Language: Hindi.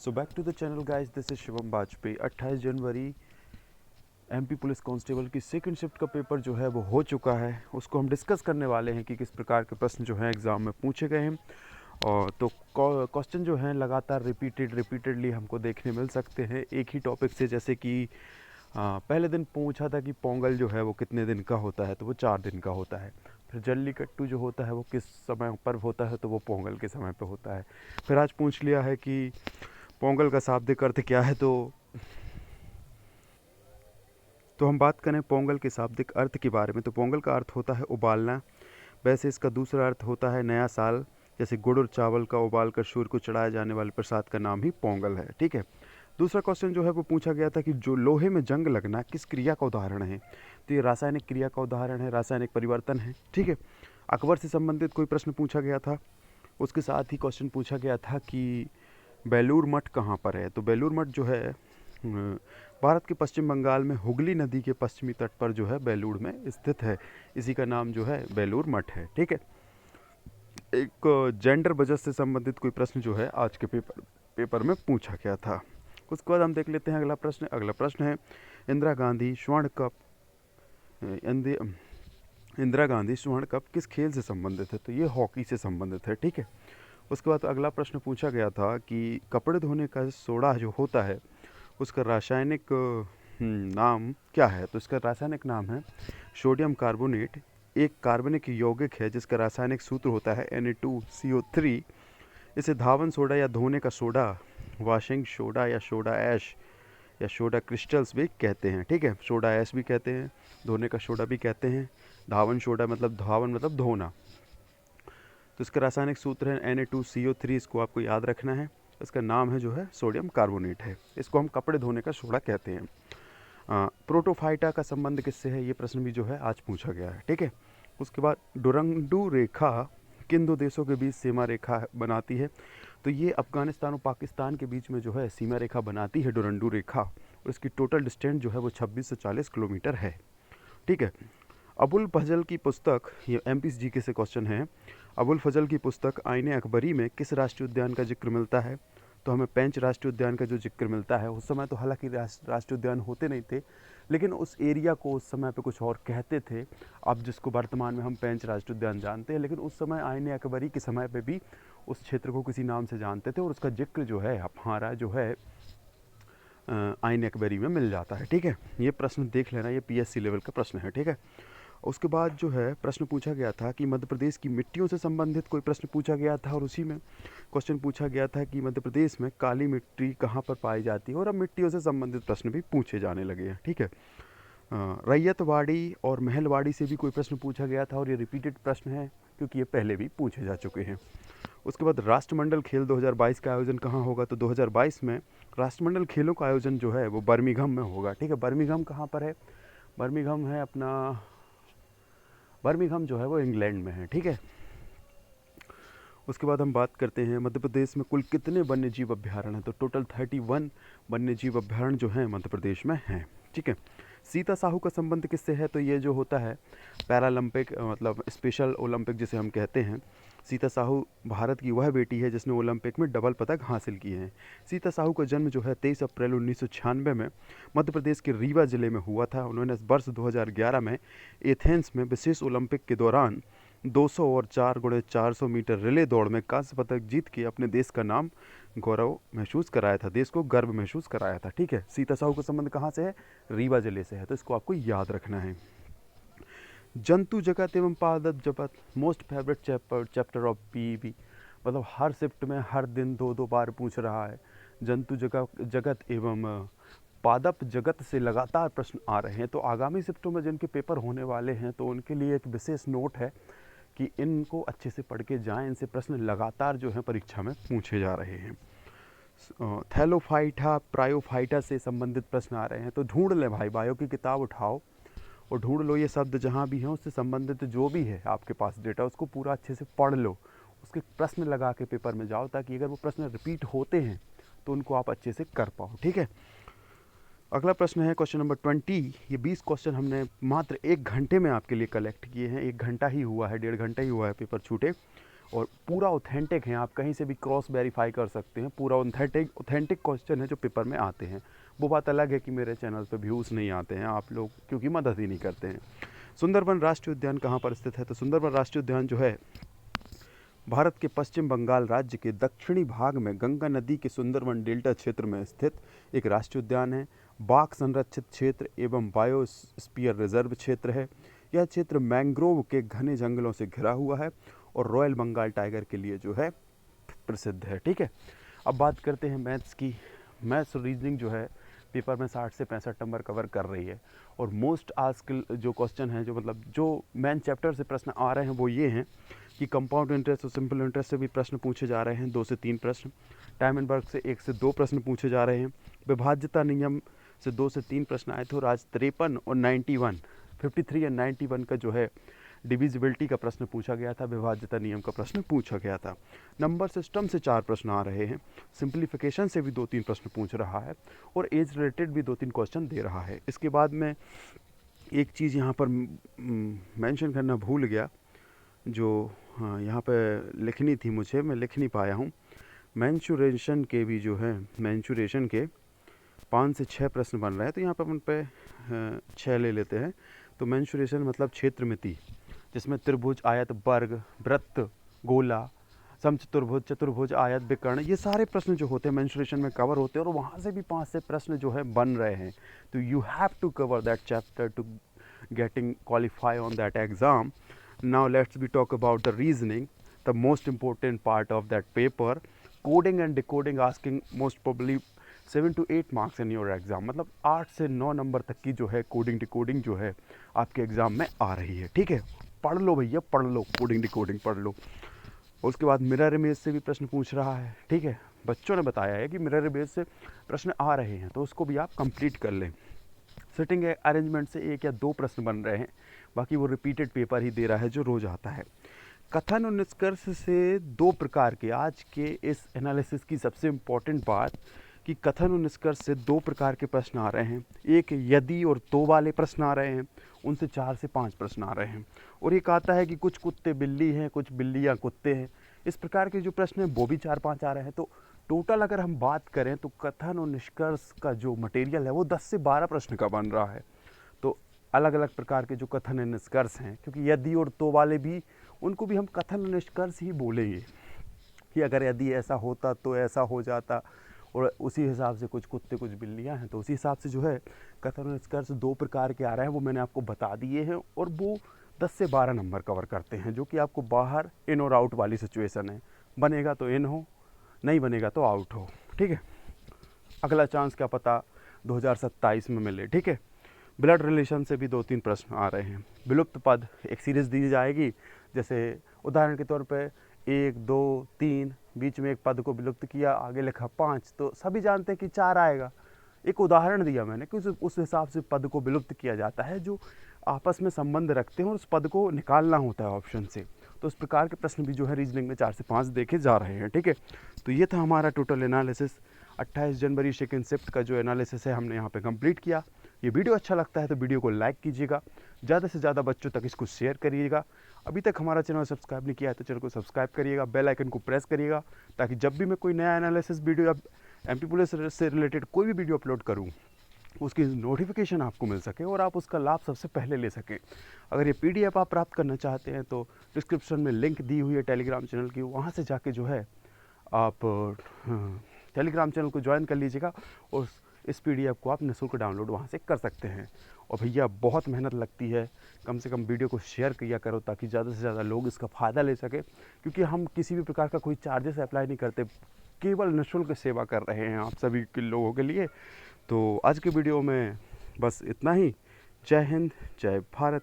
So back to the channel guys, this is Shivam Bajpai. 28 जनवरी एमपी पुलिस कांस्टेबल की सेकंड शिफ्ट का पेपर जो है वो हो चुका है। उसको हम डिस्कस करने वाले हैं कि किस प्रकार के प्रश्न जो हैं एग्ज़ाम में पूछे गए हैं। और तो क्वेश्चन जो हैं लगातार रिपीटेडली हमको देखने मिल सकते हैं एक ही टॉपिक से। जैसे कि पहले दिन पूछा था कि पोंगल जो है वो कितने दिन का होता है, तो वो 4 दिन का होता है। फिर जल्लीकट्टू जो होता है वो किस समय पर होता है, तो वो पोंगल के समय पर होता है। फिर आज पूछ लिया है कि पोंगल का शाब्दिक अर्थ क्या है। तो हम बात करें पोंगल के शाब्दिक अर्थ के बारे में, तो पोंगल का अर्थ होता है उबालना। वैसे इसका दूसरा अर्थ होता है नया साल। जैसे गुड़ और चावल का उबाल कर सूर्य को चढ़ाए जाने वाले प्रसाद का नाम ही पोंगल है। ठीक है। दूसरा क्वेश्चन जो है वो पूछा गया था कि जो लोहे में जंग लगना किस क्रिया का उदाहरण है, तो ये रासायनिक क्रिया का उदाहरण है, रासायनिक परिवर्तन है। ठीक है। अकबर से संबंधित कोई प्रश्न पूछा गया था। उसके साथ ही क्वेश्चन पूछा गया था कि बेलूर मठ कहाँ पर है। तो बेलूर मठ जो है भारत के पश्चिम बंगाल में हुगली नदी के पश्चिमी तट पर जो है बेलूर में स्थित है। इसी का नाम जो है बेलूर मठ है। ठीक है। एक जेंडर बजट से संबंधित कोई प्रश्न जो है आज के पेपर में पूछा गया था। उसके बाद हम देख लेते हैं अगला प्रश्न है इंदिरा गांधी स्वर्ण कप इंदिरा गांधी स्वर्ण कप किस खेल से संबंधित है, तो ये हॉकी से संबंधित है। ठीक है। उसके बाद अगला प्रश्न पूछा गया था कि कपड़े धोने का सोडा जो होता है उसका रासायनिक नाम क्या है, तो इसका रासायनिक नाम है सोडियम कार्बोनेट। एक कार्बनिक यौगिक है जिसका रासायनिक सूत्र होता है Na2CO3। इसे धावन सोडा या धोने का सोडा, वॉशिंग सोडा या सोडा ऐश या सोडा क्रिस्टल्स भी कहते हैं। ठीक है। सोडा ऐश भी कहते हैं, धोने का सोडा भी कहते हैं। धावन मतलब धोना। तो इसका रासायनिक सूत्र है Na2CO3। इसको आपको याद रखना है। इसका नाम है जो है सोडियम कार्बोनेट है। इसको हम कपड़े धोने का सोडा कहते हैं। प्रोटोफाइटा का संबंध किससे है, ये प्रश्न भी जो है आज पूछा गया है। ठीक है। उसके बाद डुरंडू रेखा किन दो देशों के बीच सीमा रेखा बनाती है, तो ये अफगानिस्तान और पाकिस्तान के बीच में जो है सीमा रेखा बनाती है डुरंडू रेखा। और इसकी टोटल डिस्टेंस जो है वो 26 से 40 किलोमीटर है। ठीक है। अबुल फजल की पुस्तक, ये MPGK से क्वेश्चन है। अबुल फजल की पुस्तक आईने अकबरी में किस राष्ट्रीय उद्यान का जिक्र मिलता है, तो हमें पेंच राष्ट्रीय उद्यान का जो जिक्र मिलता है। उस समय तो हालांकि राष्ट्रीय उद्यान होते नहीं थे, लेकिन उस एरिया को उस समय पे कुछ और कहते थे। अब जिसको वर्तमान में हम पेंच राष्ट्रीय उद्यान जानते हैं, लेकिन उस समय आईने अकबरी के समय पे भी उस क्षेत्र को किसी नाम से जानते थे। और उसका जिक्र जो है हमारा जो है आईने अकबरी में मिल जाता है। ठीक है। ये प्रश्न देख लेना, ये PSC लेवल का प्रश्न है। ठीक है। उसके बाद जो है प्रश्न पूछा गया था कि मध्य प्रदेश की मिट्टियों से संबंधित कोई प्रश्न पूछा गया था। और उसी में क्वेश्चन पूछा गया था कि मध्य प्रदेश में काली मिट्टी कहाँ पर पाई जाती है। और अब मिट्टियों से संबंधित प्रश्न भी पूछे जाने लगे हैं। ठीक है। रैयतवाड़ी और महलवाड़ी से भी कोई प्रश्न पूछा गया था, और ये रिपीटेड प्रश्न है क्योंकि ये पहले भी पूछे जा चुके हैं। उसके बाद राष्ट्रमंडल खेल 2022 का आयोजन कहाँ होगा, तो 2022 में राष्ट्रमंडल खेलों का आयोजन जो है वो बर्मिंघम में होगा। ठीक है। बर्मिंघम कहाँ पर है, बर्मिंघम जो है वो इंग्लैंड में है। ठीक है। उसके बाद हम बात करते हैं मध्य प्रदेश में कुल कितने वन्य जीव अभ्यारण्य हैं, तो टोटल 31 वन्य जीव अभ्यारण्य जो हैं मध्य प्रदेश में हैं। ठीक है। सीता साहू का संबंध किससे है, तो ये जो होता है पैरालंपिक मतलब स्पेशल ओलंपिक जिसे हम कहते हैं। सीता साहू भारत की वह बेटी है जिसने ओलंपिक में डबल पदक हासिल किए हैं। सीता साहू का जन्म जो है 23 अप्रैल 1996 में मध्य प्रदेश के रीवा जिले में हुआ था। उन्होंने वर्ष 2011 में एथेंस में विशेष ओलंपिक के दौरान 200 और 4x400 मीटर रिले दौड़ में कांस्य पदक जीत के अपने देश का नाम गौरव महसूस कराया था, देश को गर्व महसूस कराया था। ठीक है। सीता साहू का संबंध कहाँ से है, रीवा जिले से है, तो इसको आपको याद रखना है। जंतु जगत एवं पादप जगत most favourite chapter of PEB, मतलब हर शिफ्ट में हर दिन 2-2 बार पूछ रहा है। जंतु जगत एवं पादप जगत से लगातार प्रश्न आ रहे हैं। तो आगामी शिफ्टों में जिनके पेपर होने वाले हैं तो उनके लिए एक विशेष नोट है कि इनको अच्छे से पढ़ के जाएँ। इनसे प्रश्न लगातार जो है परीक्षा में पूछे जा रहे हैं। थैलोफाइटा प्रायोफाइटा से संबंधित प्रश्न आ रहे हैं, तो ढूंढ लें भाई, बायो की किताब उठाओ और ढूंढ लो ये शब्द जहाँ भी हैं, उससे संबंधित जो भी है आपके पास डेटा उसको पूरा अच्छे से पढ़ लो। उसके प्रश्न लगा के पेपर में जाओ, ताकि अगर वो प्रश्न रिपीट होते हैं तो उनको आप अच्छे से कर पाओ। ठीक है। अगला प्रश्न है क्वेश्चन नंबर 20। ये 20 क्वेश्चन हमने मात्र 1 घंटे में आपके लिए कलेक्ट किए हैं। 1 घंटा ही हुआ है, 1.5 घंटा ही हुआ है पेपर छूटे। और पूरा ऑथेंटिक है, आप कहीं से भी क्रॉस वेरीफाई कर सकते हैं। पूरा ऑथेंटिक क्वेश्चन है जो पेपर में आते हैं। वो बात अलग है कि मेरे चैनल पे व्यूज़ नहीं आते हैं आप लोग, क्योंकि मदद ही नहीं करते हैं। सुंदरबन राष्ट्रीय उद्यान कहाँ पर स्थित है? तो सुंदरबन राष्ट्रीय उद्यान जो है भारत के पश्चिम बंगाल राज्य के दक्षिणी भाग में गंगा नदी के सुंदरबन डेल्टा क्षेत्र में स्थित एक राष्ट्रीय उद्यान है। बाघ संरक्षित क्षेत्र एवं बायोस्फीयर रिजर्व क्षेत्र है। यह क्षेत्र मैंग्रोव के घने जंगलों से घिरा हुआ है और रॉयल बंगाल टाइगर के लिए जो है प्रसिद्ध है। ठीक है, अब बात करते हैं मैथ्स की। मैथ्स और रीजनिंग जो है पेपर में 60 से 65 नंबर कवर कर रही है। और मोस्ट आजकल जो क्वेश्चन है, जो मतलब जो मेन चैप्टर से प्रश्न आ रहे हैं वो ये हैं कि कंपाउंड इंटरेस्ट और सिंपल इंटरेस्ट से भी प्रश्न पूछे जा रहे हैं, 2 से 3 प्रश्न। टाइम एंड वर्क से 1 से 2 प्रश्न पूछे जा रहे हैं। विभाज्यता नियम से 2 से 3 प्रश्न आए थे और आज 53 और 91, 53 या 91 का जो है डिविजिबिलिटी का प्रश्न पूछा गया था, विभाज्यता नियम का प्रश्न पूछा गया था। नंबर सिस्टम से 4 प्रश्न आ रहे हैं, सिंप्लीफिकेशन से भी 2-3 प्रश्न पूछ रहा है और एज रिलेटेड भी 2-3 क्वेश्चन दे रहा है। इसके बाद में एक चीज़ यहाँ पर मेंशन करना भूल गया, जो हाँ यहाँ पे लिखनी थी मुझे, मैं लिख नहीं पाया हूँ। मैंचुरेशन के भी जो है, मैंचुरेशन के 5 से 6 प्रश्न बन रहे हैं, तो यहाँ पर अपन पे 6 ले लेते हैं। तो मैंचुरेशन मतलब क्षेत्रमिति, जिसमें त्रिभुज, आयत, वर्ग, वृत्त, गोला, समचतुर्भुज, चतुर्भुज, आयत, विकर्ण, ये सारे प्रश्न जो होते हैं मेंसुरेशन में कवर होते हैं और वहाँ से भी 5 से प्रश्न जो है बन रहे हैं। तो you have to cover that chapter to getting qualify on that exam. Now let's be talk about the reasoning, the most important part of that paper. Coding and decoding asking most probably 7 to 8 marks in your exam, मतलब 8 से 9 नंबर तक की जो है कोडिंग डिकोडिंग जो है आपके एग्ज़ाम में आ रही है। ठीक है, पढ़ लो भैया, पढ़ लो, कोडिंग डिकोडिंग पढ़ लो। उसके बाद मिरर इमेज से भी प्रश्न पूछ रहा है। ठीक है, बच्चों ने बताया है कि मिरर इमेज से प्रश्न आ रहे हैं, तो उसको भी आप कंप्लीट कर लें। सिटिंग अरेंजमेंट से 1 या 2 प्रश्न बन रहे हैं, बाकी वो रिपीटेड पेपर ही दे रहा है जो रोज़ आता है। कथन और निष्कर्ष से 2 प्रकार के, आज के इस एनालिसिस की सबसे इम्पॉर्टेंट बात कि कथन और निष्कर्ष से 2 प्रकार के प्रश्न आ रहे हैं। एक यदि और तो वाले प्रश्न आ रहे हैं, उनसे 4 से 5 प्रश्न आ रहे हैं। और एक आता है कि कुछ कुत्ते बिल्ली हैं, कुछ बिल्लियाँ कुत्ते हैं। इस प्रकार के जो प्रश्न हैं वो भी 4-5 आ रहे हैं। तो टोटल अगर हम बात करें तो कथन और निष्कर्ष का जो मटेरियल है वो 10 से 12 प्रश्न का बन रहा है। तो अलग अलग प्रकार के जो कथन और निष्कर्ष हैं, क्योंकि यदि और तो वाले भी, उनको भी हम कथन और निष्कर्ष ही बोलेंगे कि अगर यदि ऐसा होता तो ऐसा हो जाता, और उसी हिसाब से कुछ कुत्ते कुछ बिल्लियां हैं, तो उसी हिसाब से जो है कथन और निष्कर्ष 2 प्रकार के आ रहे हैं, वो मैंने आपको बता दिए हैं। और वो 10 से 12 नंबर कवर करते हैं, जो कि आपको बाहर इन और आउट वाली सिचुएशन है। बनेगा तो इन हो, नहीं बनेगा तो आउट हो। ठीक है, अगला चांस क्या पता 2027 में मिले। ठीक है, ब्लड रिलेशन से भी 2-3 प्रश्न आ रहे हैं। विलुप्त पद एक सीरीज दी जाएगी, जैसे उदाहरण के तौर पे 1, 2, 3, बीच में एक पद को विलुप्त किया, आगे लिखा 5, तो सभी जानते हैं कि 4 आएगा। एक उदाहरण दिया मैंने कि उस हिसाब से पद को विलुप्त किया जाता है जो आपस में संबंध रखते हैं और उस पद को निकालना होता है ऑप्शन से। तो इस प्रकार के प्रश्न भी जो है रीजनिंग में 4 से 5 देखे जा रहे हैं। ठीक है, तो ये था हमारा टोटल एनालिसिस। 28 जनवरी सेकेंड शिफ्ट का जो एनालिसिस है हमने यहाँ पे कंप्लीट किया। ये वीडियो अच्छा लगता है तो वीडियो को लाइक कीजिएगा, ज़्यादा से ज़्यादा बच्चों तक इसको शेयर करिएगा। अभी तक हमारा चैनल सब्सक्राइब नहीं किया है तो चैनल को सब्सक्राइब करिएगा, बेल आइकन को प्रेस करिएगा, ताकि जब भी मैं कोई नया एनालिसिस वीडियो या एमपी पुलिस से रिलेटेड कोई भी वीडियो अपलोड करूँ, उसकी नोटिफिकेशन आपको मिल सके और आप उसका लाभ सबसे पहले ले सकें। अगर ये PDF आप प्राप्त करना चाहते हैं तो डिस्क्रिप्शन में लिंक दी हुई है टेलीग्राम चैनल की, वहाँ से जाके जो है आप टेलीग्राम चैनल को ज्वाइन कर लीजिएगा और इस PDF को आप निःशुल्क डाउनलोड वहाँ से कर सकते हैं। और भैया बहुत मेहनत लगती है, कम से कम वीडियो को शेयर किया करो ताकि ज़्यादा से ज़्यादा लोग इसका फ़ायदा ले सकें, क्योंकि हम किसी भी प्रकार का कोई चार्जेस अप्लाई नहीं करते, केवल निःशुल्क सेवा कर रहे हैं आप सभी के लोगों के लिए। तो आज के वीडियो में बस इतना ही। जय हिंद, जय भारत।